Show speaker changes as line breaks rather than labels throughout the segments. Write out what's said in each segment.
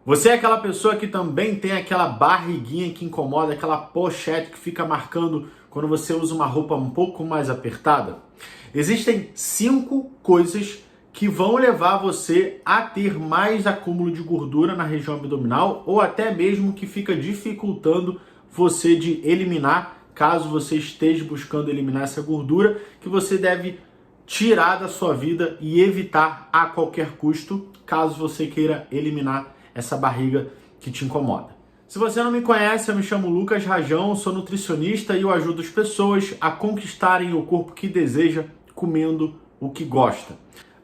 Você é aquela pessoa que também tem aquela barriguinha que incomoda, aquela pochete que fica marcando quando você usa uma roupa um pouco mais apertada? Existem 5 coisas que vão levar você a ter mais acúmulo de gordura na região abdominal ou até mesmo que fica dificultando você de eliminar, caso você esteja buscando eliminar essa gordura, que você deve tirar da sua vida e evitar a qualquer custo, caso você queira eliminar essa barriga que te incomoda. Se você não me conhece, eu me chamo Lucas Rajão, sou nutricionista e eu ajudo as pessoas a conquistarem o corpo que deseja comendo o que gosta.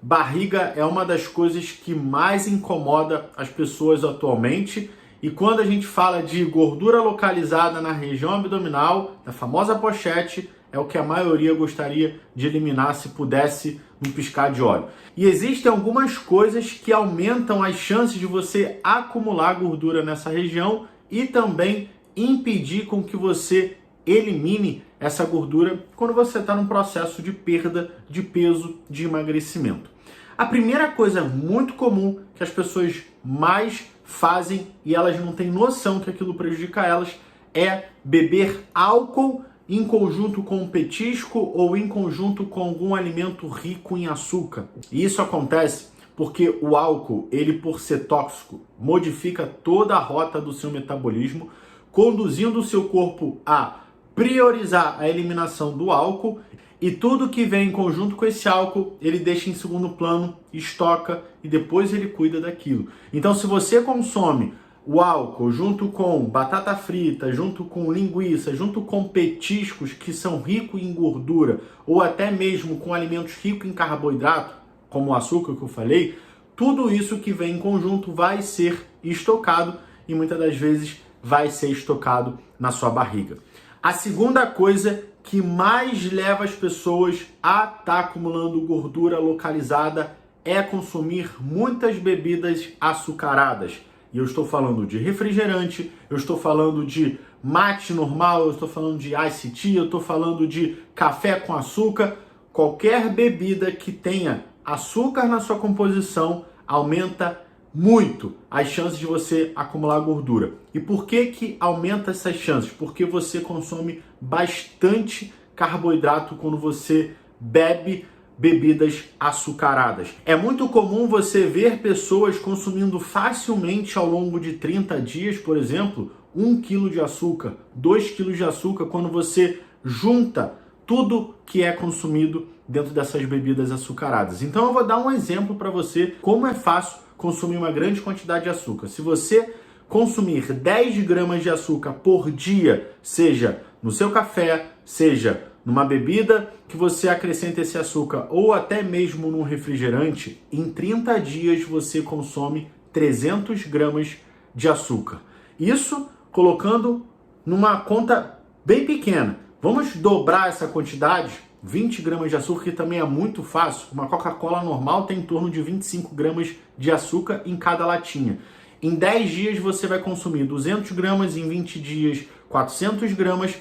Barriga é uma das coisas que mais incomoda as pessoas atualmente, e quando a gente fala de gordura localizada na região abdominal, na famosa pochete, é o que a maioria gostaria de eliminar se pudesse num piscar de olho. E existem algumas coisas que aumentam as chances de você acumular gordura nessa região e também impedir com que você elimine essa gordura quando você está num processo de perda de peso, de emagrecimento. A primeira coisa muito comum que as pessoas mais fazem e elas não têm noção que aquilo prejudica elas é beber álcool em conjunto com um petisco ou em conjunto com algum alimento rico em açúcar. E isso acontece porque o álcool, ele por ser tóxico, modifica toda a rota do seu metabolismo, conduzindo o seu corpo a priorizar a eliminação do álcool, e tudo que vem em conjunto com esse álcool, ele deixa em segundo plano, estoca e depois ele cuida daquilo. Então, se você consome o álcool junto com batata frita, junto com linguiça, junto com petiscos que são ricos em gordura, ou até mesmo com alimentos ricos em carboidrato, como o açúcar que eu falei, tudo isso que vem em conjunto vai ser estocado e muitas das vezes vai ser estocado na sua barriga. A segunda coisa que mais leva as pessoas a estar acumulando gordura localizada é consumir muitas bebidas açucaradas. E eu estou falando de refrigerante, eu estou falando de mate normal, eu estou falando de iced tea, eu estou falando de café com açúcar. Qualquer bebida que tenha açúcar na sua composição aumenta muito as chances de você acumular gordura. E por que aumenta essas chances? Porque você consome bastante carboidrato quando você bebe bebidas açucaradas. É muito comum você ver pessoas consumindo facilmente ao longo de 30 dias, por exemplo, 1 kg de açúcar, 2 kg de açúcar, quando você junta tudo que é consumido dentro dessas bebidas açucaradas. Então eu vou dar um exemplo para você como é fácil consumir uma grande quantidade de açúcar. Se você consumir 10 gramas de açúcar por dia, seja no seu café, seja numa bebida que você acrescenta esse açúcar ou até mesmo num refrigerante, em 30 dias você consome 300 gramas de açúcar. Isso colocando numa conta bem pequena. Vamos dobrar essa quantidade, 20 gramas de açúcar, que também é muito fácil. Uma Coca-Cola normal tem em torno de 25 gramas de açúcar em cada latinha. Em 10 dias você vai consumir 200 gramas, em 20 dias 400 gramas,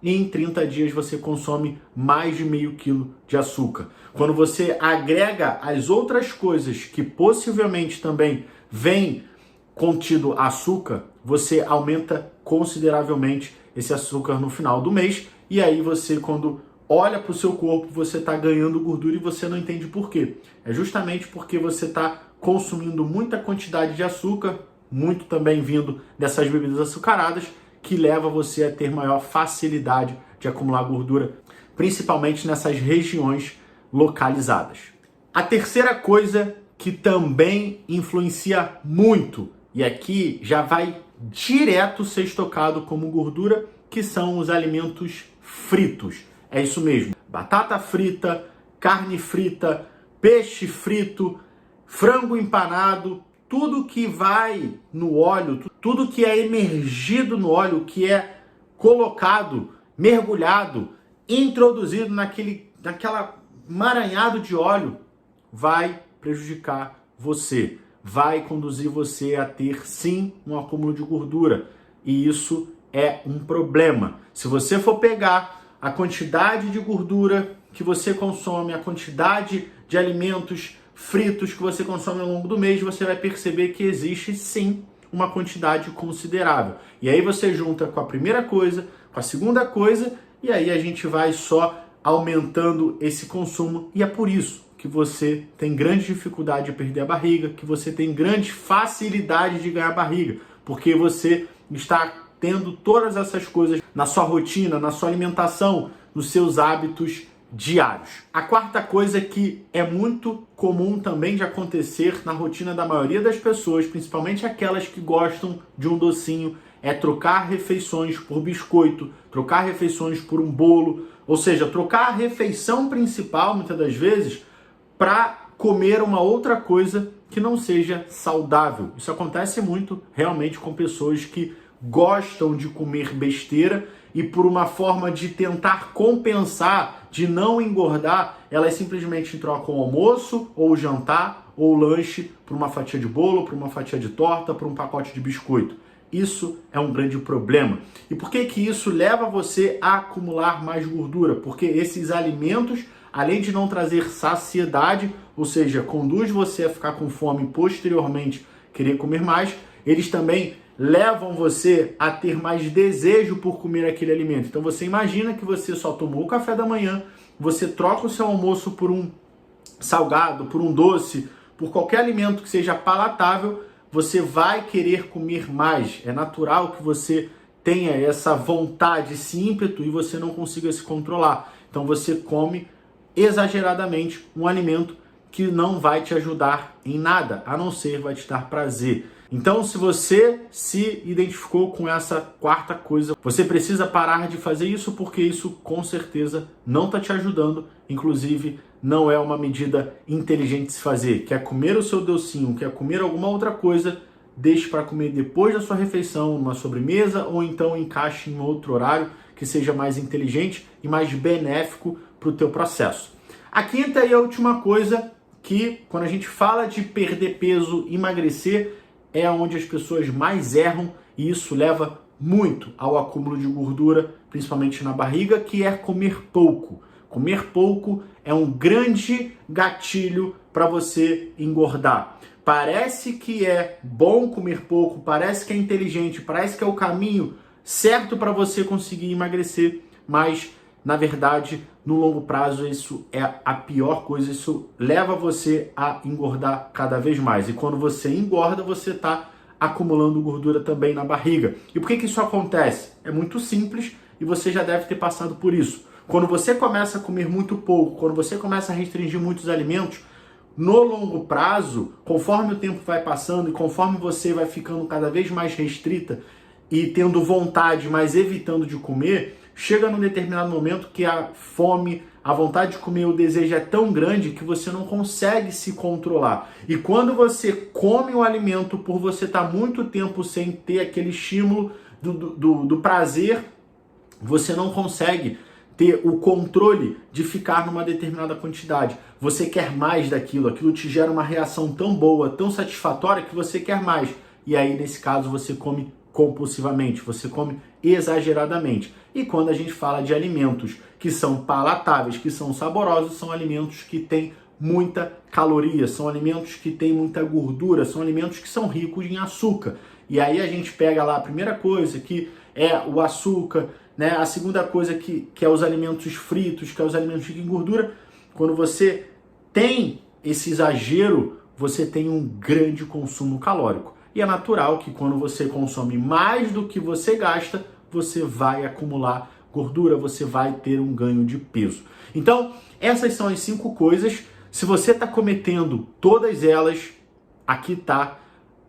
e em 30 dias você consome mais de meio quilo de açúcar. Quando você agrega as outras coisas que possivelmente também vem contido açúcar, você aumenta consideravelmente esse açúcar no final do mês, e aí você, quando olha para o seu corpo, você está ganhando gordura e você não entende por quê. É justamente porque você está consumindo muita quantidade de açúcar, muito também vindo dessas bebidas açucaradas, que leva você a ter maior facilidade de acumular gordura, principalmente nessas regiões localizadas. A terceira coisa que também influencia muito, e aqui já vai direto ser estocado como gordura, que são os alimentos fritos. É isso mesmo, batata frita, carne frita, peixe frito, frango empanado, tudo que vai no óleo, tudo que é emergido no óleo, que é colocado, mergulhado, introduzido naquela emaranhado de óleo, vai prejudicar você, vai conduzir você a ter sim um acúmulo de gordura, e isso é um problema. Se você for pegar a quantidade de gordura que você consome, a quantidade de alimentos fritos que você consome ao longo do mês, você vai perceber que existe sim uma quantidade considerável. E aí você junta com a primeira coisa, com a segunda coisa, e aí a gente vai só aumentando esse consumo. E é por isso que você tem grande dificuldade de perder a barriga, que você tem grande facilidade de ganhar barriga, porque você está tendo todas essas coisas na sua rotina, na sua alimentação, nos seus hábitos diários. A quarta coisa que é muito comum também de acontecer na rotina da maioria das pessoas, principalmente aquelas que gostam de um docinho, é trocar refeições por biscoito, trocar refeições por um bolo, ou seja, trocar a refeição principal, muitas das vezes, para comer uma outra coisa que não seja saudável. Isso acontece muito realmente com pessoas que gostam de comer besteira e por uma forma de tentar compensar, de não engordar, elas simplesmente trocam o almoço ou o jantar ou o lanche por uma fatia de bolo, por uma fatia de torta, por um pacote de biscoito. Isso é um grande problema. E por que que isso leva você a acumular mais gordura? Porque esses alimentos, além de não trazer saciedade, ou seja, conduz você a ficar com fome e posteriormente querer comer mais, eles também levam você a ter mais desejo por comer aquele alimento. Então você imagina que você só tomou o café da manhã, você troca o seu almoço por um salgado, por um doce, por qualquer alimento que seja palatável, você vai querer comer mais. É natural que você tenha essa vontade, esse ímpeto e você não consiga se controlar. Então você come exageradamente um alimento que não vai te ajudar em nada, a não ser vai te dar prazer. Então, se você se identificou com essa quarta coisa, você precisa parar de fazer isso, porque isso com certeza não está te ajudando. Inclusive, não é uma medida inteligente de se fazer. Quer comer o seu docinho, quer comer alguma outra coisa, deixe para comer depois da sua refeição, numa sobremesa, ou então encaixe em outro horário que seja mais inteligente e mais benéfico para o teu processo. A quinta e a última coisa que, quando a gente fala de perder peso, emagrecer, é onde as pessoas mais erram e isso leva muito ao acúmulo de gordura, principalmente na barriga, que é comer pouco. Comer pouco é um grande gatilho para você engordar. Parece que é bom comer pouco, parece que é inteligente, parece que é o caminho certo para você conseguir emagrecer, mas na verdade, no longo prazo, isso é a pior coisa, isso leva você a engordar cada vez mais. E quando você engorda, você está acumulando gordura também na barriga. E por que que isso acontece? É muito simples e você já deve ter passado por isso. Quando você começa a comer muito pouco, quando você começa a restringir muitos alimentos, no longo prazo, conforme o tempo vai passando e conforme você vai ficando cada vez mais restrita e tendo vontade, mas evitando de comer, chega num determinado momento que a fome, a vontade de comer, o desejo é tão grande que você não consegue se controlar. E quando você come o alimento por você estar muito tempo sem ter aquele estímulo do prazer, você não consegue ter o controle de ficar numa determinada quantidade. Você quer mais daquilo, aquilo te gera uma reação tão boa, tão satisfatória que você quer mais. E aí, nesse caso, você come compulsivamente, você come exageradamente. E quando a gente fala de alimentos que são palatáveis, que são saborosos, são alimentos que têm muita caloria, são alimentos que têm muita gordura, são alimentos que são ricos em açúcar. E aí a gente pega lá a primeira coisa, que é o açúcar, né? A segunda coisa que é os alimentos fritos, que é os alimentos ricos em gordura. Quando você tem esse exagero, você tem um grande consumo calórico. E é natural que quando você consome mais do que você gasta, você vai acumular gordura, você vai ter um ganho de peso. Então, essas são as 5 coisas. Se você está cometendo todas elas, aqui está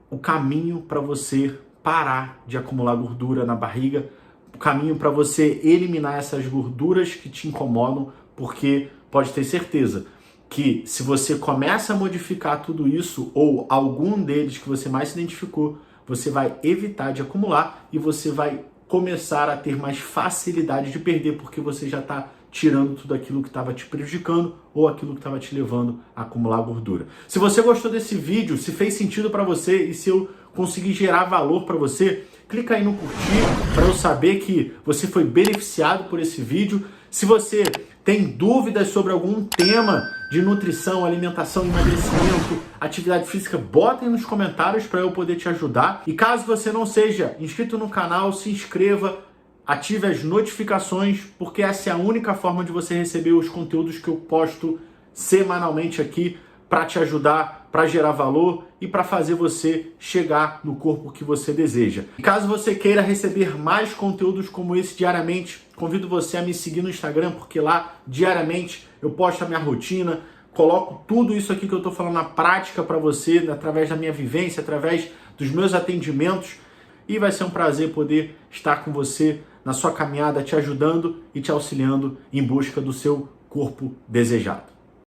o caminho para você parar de acumular gordura na barriga, o caminho para você eliminar essas gorduras que te incomodam, porque pode ter certeza que se você começa a modificar tudo isso, ou algum deles que você mais se identificou, você vai evitar de acumular e você vai começar a ter mais facilidade de perder, porque você já está tirando tudo aquilo que estava te prejudicando ou aquilo que estava te levando a acumular gordura. Se você gostou desse vídeo, se fez sentido para você e se eu conseguir gerar valor para você, clica aí no curtir para eu saber que você foi beneficiado por esse vídeo. Se você tem dúvidas sobre algum tema de nutrição, alimentação, emagrecimento, atividade física, botem nos comentários para eu poder te ajudar. E caso você não seja inscrito no canal, se inscreva, ative as notificações, porque essa é a única forma de você receber os conteúdos que eu posto semanalmente aqui para te ajudar, para gerar valor e para fazer você chegar no corpo que você deseja. E caso você queira receber mais conteúdos como esse diariamente, convido você a me seguir no Instagram, porque lá diariamente eu posto a minha rotina, coloco tudo isso aqui que eu estou falando na prática para você, através da minha vivência, através dos meus atendimentos, e vai ser um prazer poder estar com você na sua caminhada, te ajudando e te auxiliando em busca do seu corpo desejado.